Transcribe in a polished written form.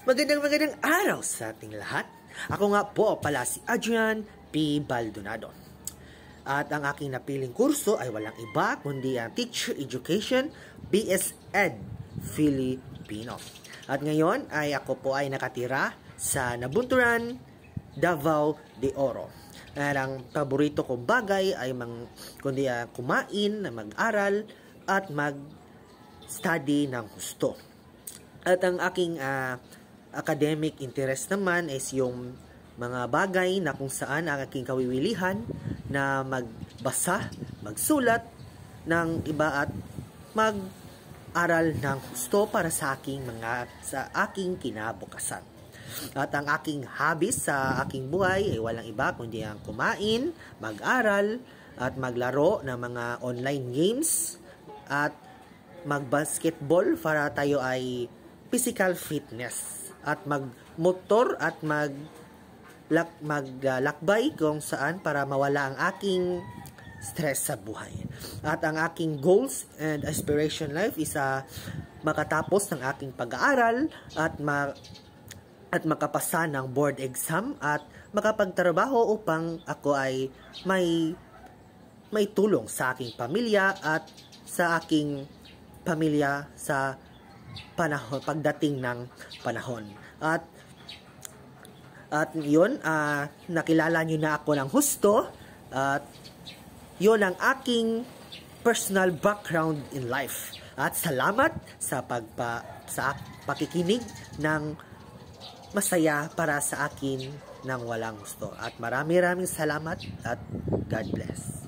Magandang araw sa ating lahat. Ako nga po pala si Adrian P. Baldonado. At ang aking napiling kurso ay walang iba kundi ang Teacher Education BS Ed Filipino. At ngayon ay ako po ay nakatira sa Nabunturan, Davao de Oro. At ang paborito kong bagay ay kundi kumain, mag-aral at mag-study ng husto. At ang aking academic interest naman is yung mga bagay na kung saan ang aking kawiwilihan na magbasa, magsulat ng iba at mag-aral ng gusto para sa aking kinabukasan. At ang aking hobbies sa aking buhay ay walang iba kundi ang kumain, mag-aral at maglaro ng mga online games at mag-basketball para tayo ay physical fitness at mag-motor at maglakbay kung saan para mawala ang aking stress sa buhay. At ang aking goals and aspiration life is makatapos ng aking pag-aaral at makapasa ng board exam at makapagtrabaho upang ako ay may tulong sa aking pamilya at sa aking pamilya sa pagdating ng panahon. At yun, nakilala nyo na ako ng husto at yun ang aking personal background in life. At salamat sa pakikinig ng masaya para sa akin ng walang gusto. At maraming salamat at God bless.